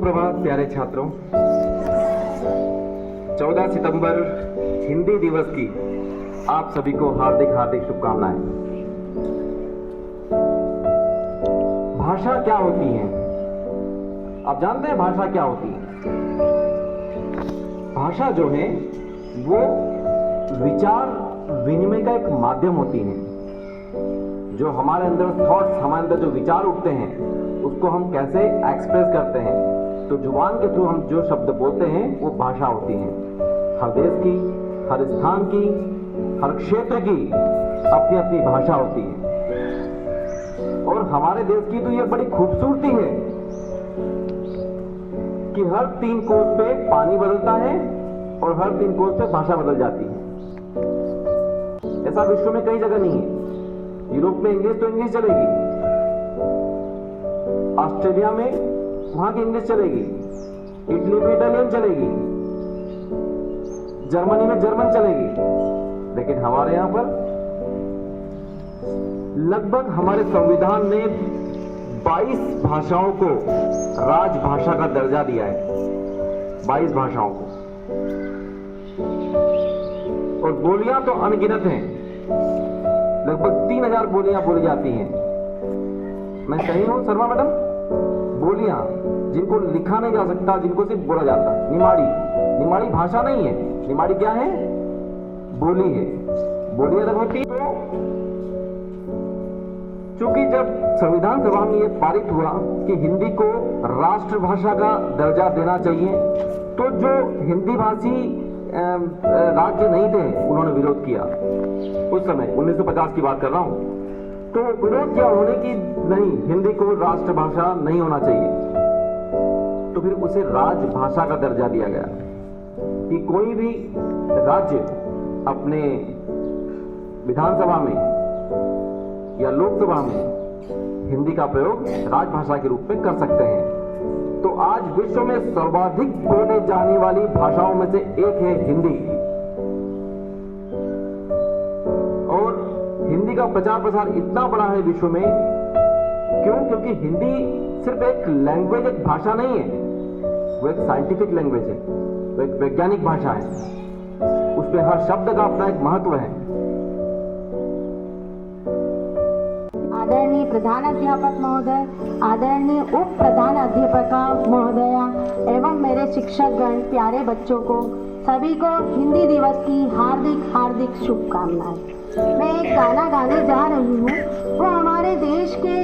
सुप्रभात प्यारे छात्रों। 14 सितंबर हिंदी दिवस की आप सभी को हार्दिक हार्दिक शुभकामनाएं। भाषा क्या होती है? आप जानते हैं भाषा क्या होती है? भाषा जो है वो विचार विनिमय का एक माध्यम होती है। जो हमारे अंदर थॉट्स, हमारे अंदर जो विचार उठते हैं उसको हम कैसे एक्सप्रेस करते हैं। तो जुबान के थ्रू हम जो शब्द बोलते हैं वो भाषा होती है। हर देश की, हर स्थान की, हर क्षेत्र की अपनी अपनी भाषा होती है। और हमारे देश की तो ये बड़ी खूबसूरती है कि हर 3 कोस पे पानी बदलता है और हर 3 कोस पे भाषा बदल जाती है। ऐसा विश्व में कई जगह नहीं है। यूरोप में इंग्लिश तो इंग्लिश चलेगी, ऑस्ट्रेलिया में वहां की इंग्लिश चलेगी, इटली में इटालियन चलेगी, जर्मनी में जर्मन चलेगी। लेकिन हमारे यहां पर लगभग हमारे संविधान ने 22 भाषाओं को राजभाषा का दर्जा दिया है। 22 भाषाओं को। और बोलियां तो अनगिनत हैं। लगभग 3000 बोलियां बोली जाती हैं। मैं सही हूं शर्मा मैडम? बोलियां जिनको लिखा नहीं जा सकता, जिनको सिर्फ बोला जाता। निमाड़ी भाषा नहीं है। निमाड़ी क्या है? बोली है। बोली अलग होती है। चूंकि जब संविधान सभा में यह पारित हुआ कि हिंदी को राष्ट्रभाषा का दर्जा देना चाहिए, तो जो हिंदी भाषी राज्य नहीं थे उन्होंने विरोध किया। उस समय 1950 की बात कर रहा हूं। तो विरोध किया उन्होंने कि नहीं, हिंदी को राष्ट्रभाषा नहीं होना चाहिए। तो फिर उसे राजभाषा का दर्जा दिया गया कि कोई भी राज्य अपने विधानसभा में या लोकसभा में हिंदी का प्रयोग राजभाषा के रूप में कर सकते हैं। तो आज विश्व में सर्वाधिक बोले जाने वाली भाषाओं में से एक है हिंदी। और हिंदी का प्रचार प्रसार इतना बड़ा है विश्व में। क्यों? क्योंकि हिंदी सिर्फ एक लैंग्वेज, एक भाषा नहीं है, वो एक साइंटिफिक लैंग्वेज है, वो एक वैज्ञानिक भाषा है। उसमें हर शब्द का अपना एक महत्व है। आदरणीय प्रधानाध्यापक महोदय, आदरणीय उप प्रधानाध्यापिका महोदया एवं मेरे शिक्षकगण, प्यारे बच्चों को सभी को हिंदी दिवस की हार्दिक हार्दिक शुभकामनाएं। मैं एक गाना गाने जा रही हूँ। वो हमारे देश के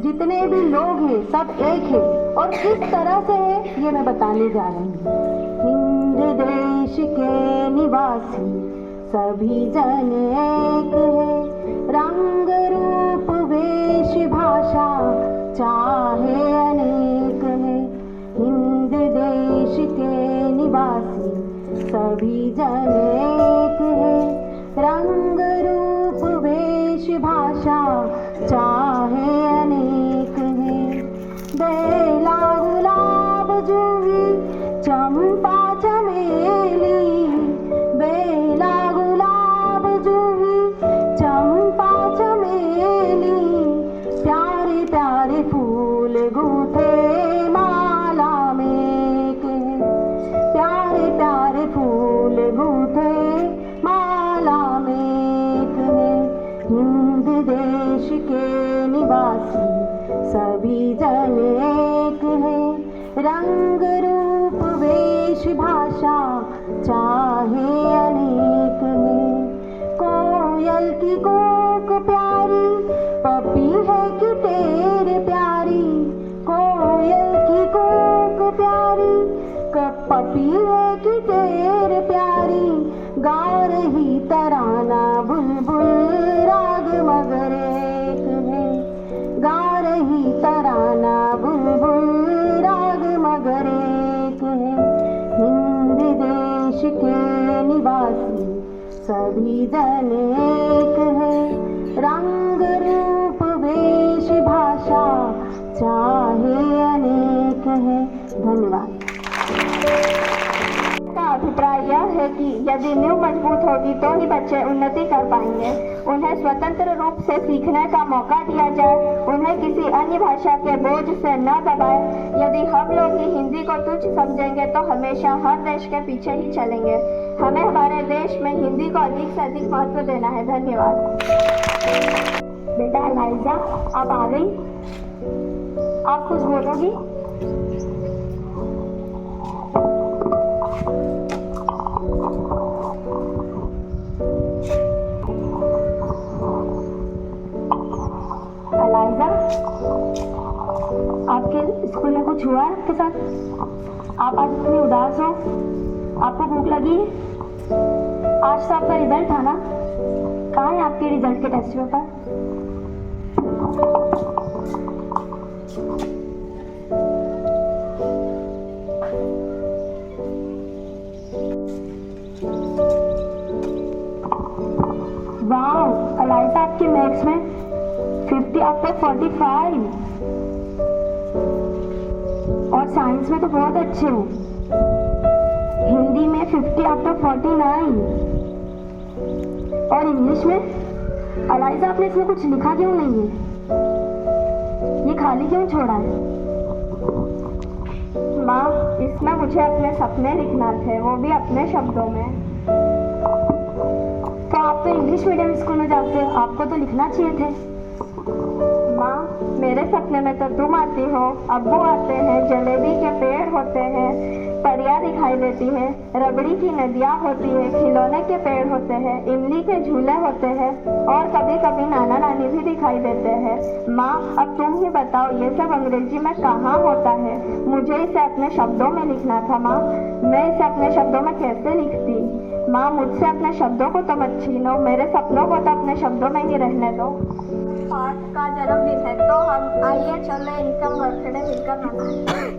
जितने भी लोग हैं सब एक है और किस तरह से है ये मैं बताने जा रही हूँ। हिंद देश के निवासी सभी जन एक है, रंग रूप वेश भाषा चाहे अनेक है। हिंद देश के निवासी सभी जन एक है, रंग रूप वेश भाषा चाहे अनेक है। बेला गुलाब जूही चंपा चमेली, बेला गुलाब जूही चंपा चमेली, प्यारे प्यारे फूल गूंथे माला में के, प्यारे प्यारे फूल गूंथे माला में के। हिंद देश के निवासी सभी जन एक है, रंग रूप वेश भाषा चाहे अनेक है। कोयल की कोक प्यारी, पपी है कि टेर प्यारी, कोयल की कोक प्यारी, पपी है कि टेर प्यारी, गा रही तराना बुलबुल राग मगर एक है, गा रही तराना बुलबुल राग मगर एक है। हिंद देश के निवासी सभी जन एक है, रंग रूप वेश भाषा चाहे अनेक है। धन्यवाद। अभिप्राय यह है कि यदि नींव मजबूत होगी तो ही बच्चे उन्नति कर पाएंगे। उन्हें स्वतंत्र रूप से सीखने का मौका दिया जाए, उन्हें किसी अन्य भाषा के बोझ से न दबाए। यदि हम लोग ही हिंदी को तुच्छ समझेंगे तो हमेशा हर देश के पीछे ही चलेंगे। हमें हमारे देश में हिंदी को अधिक से अधिक महत्व देना है। धन्यवाद। बेटा एलाइजा, आप आ गई? आप कुछ बोलोगी? एलाइजा, आपके स्कूल में कुछ हुआ है आपके साथ? आप आज इतनी उदास हो? आपको भूख लगी है? आज तो आपका रिजल्ट था ना? कहाँ है आपके रिजल्ट के टेस्ट पेपर? वाह, एलाइजा आपके मैथ्स में 50 आउट ऑफ 45 और साइंस में तो बहुत अच्छे हो। हिंदी में 50 आउट ऑफ 49 और इंग्लिश में? एलाइजा, आपने इसमें कुछ लिखा क्यों नहीं है? ये खाली क्यों छोड़ा है? माँ, इसमें मुझे अपने सपने लिखना थे, वो भी अपने शब्दों में। तो आप तो इंग्लिश मीडियम स्कूल में जाते हो, आपको तो लिखना चाहिए थे। माँ, मेरे सपने में तो तुम आती हो, अब्बू आते हैं, जलेबी के पेड़ होते हैं, परियां दिखाई देती है, रबड़ी की नदियाँ होती है, खिलौने के पेड़ होते हैं, इमली के झूले होते हैं और कभी कभी नाना नानी भी दिखाई देते हैं। माँ, अब तुम ही बताओ, ये सब अंग्रेजी में कहाँ होता है? मुझे इसे अपने शब्दों में लिखना था। माँ, मैं इसे अपने शब्दों में कैसे लिखती? माँ, मुझसे अपने शब्दों को तो मत छीनो, मेरे सपनों को तो अपने शब्दों में ही रहने दो। पार्थ का जन्मदिन है तो हम आइए चले इनका बर्थडे मिलकर मनाएं।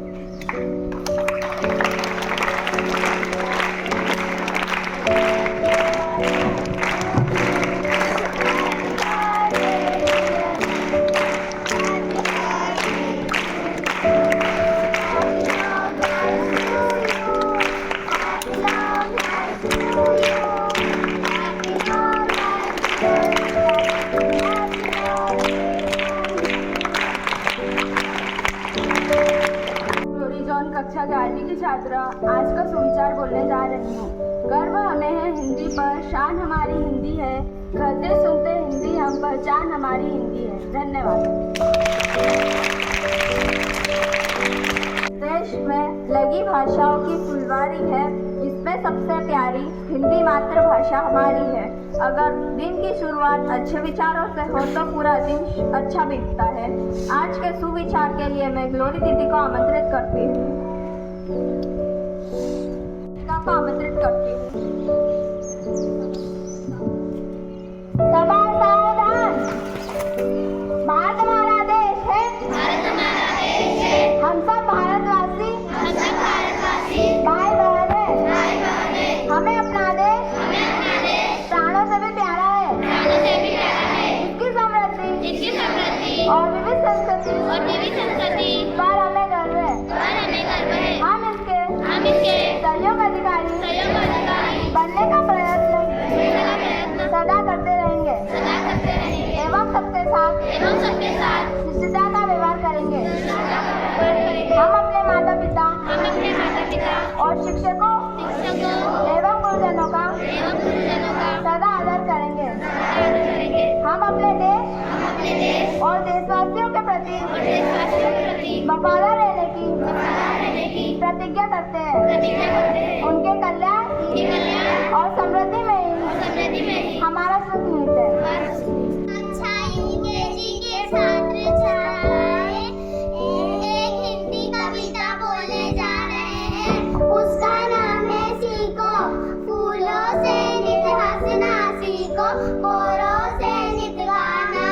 कक्षा 11वीं की छात्रा आज का सुविचार बोलने जा रही हूँ। गर्व हमें है हिंदी पर, शान हमारी हिंदी है, कहते सुनते हिंदी हम, पहचान हमारी हिंदी है। धन्यवाद। देश में लगी भाषाओं की फुलवारी है, इसमें सबसे प्यारी हिंदी मातृभाषा हमारी है। अगर दिन की शुरुआत अच्छे विचारों से हो तो पूरा दिन अच्छा बीतता है। आज के सुविचार के लिए मैं ग्लोरी दीदी को आमंत्रित करती हूँ। आमंत्रित करती हूँ। सभा सावधान। भारत हमारा देश है, भारत हमारा देश है। हम सब भारतवासी, हम सब भारतवासी भाई बहन है। हमें अपना देश, प्राणों से भी प्यारा है, प्राणों से भी प्यारा है। इसकी समृद्धि और विविध संस्कृति पर हमें गर्व है, हम इसके सहयोग अधिकारी बनने का प्रयत्न सदा करते रहेंगे एवं सबके साथ शिष्टता का व्यवहार करेंगे। हम अपने माता पिता और शिक्षकों एवं गुरुजनों का सदा आदर करेंगे। हम अपने देश और देशवासियों के प्रति वफादार रहने की प्रतिज्ञा करते हैं। उनके कल्याण और समृद्धि में ही हमारा सुख निहित है। अच्छा यूकेजी के छात्र छात्राएं एक हिंदी कविता बोलने जा रहे हैं। उसका नाम है सीखो। फूलों से नित हंसना सीखो, कोरों से नित गाना,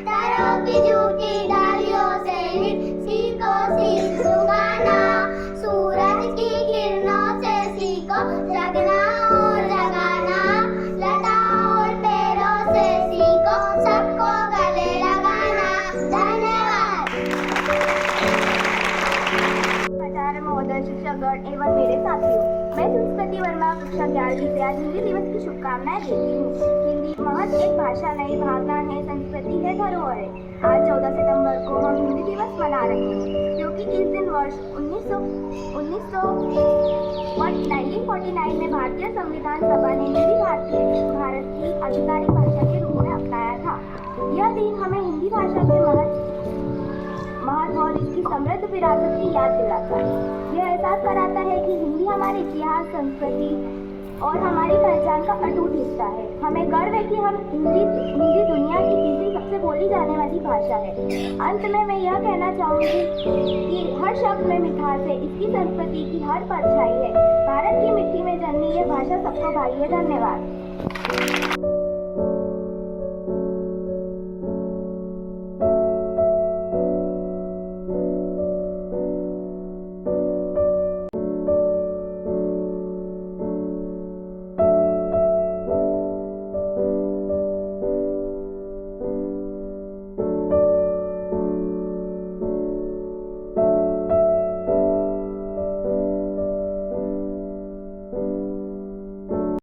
तारों की झूठी डालियों से नित सीखो सीख सुगाना। सूरज की किरणों से सीखो जगना और जगाना, लता और पेड़ों से सीखो सबको गले लगाना। धन्यवाद। आचार्य महोदय, शिक्षकगण एवं मेरे साथियों, मैं संस्कृति वर्मा कक्षा 11वीं से आज हिंदी दिवस की शुभकामनाएं देती हूँ। हिंदी महज एक भाषा नहीं, भावना है, संस्कृति है, धरोहर है। आज 14 सितंबर को हम हिंदी दिवस मना रहे हैं, क्योंकि इस दिन वर्ष 1949 में भारतीय संविधान सभा ने हिंदी भारत की आधिकारिक भाषा के रूप में अपनाया था। यह दिन हमें हिंदी भाषा के महत्व और इसकी समृद्ध विरासत की याद दिलाता है। यह एहसास कराता है कि हिंदी हमारे इतिहास, संस्कृति और हमारी पहचान का अटूट हिस्सा है। हमें गर्व है कि हम हिंदी दुनिया की तीसरी सबसे बोली जाने वाली भाषा है। अंत में मैं यह कहना चाहूँगी कि हर शब्द में मिठास है, इसकी संस्कृति की हर परछाई है। भारत की मिट्टी में जन्मी यह भाषा सबको भाई है। धन्यवाद।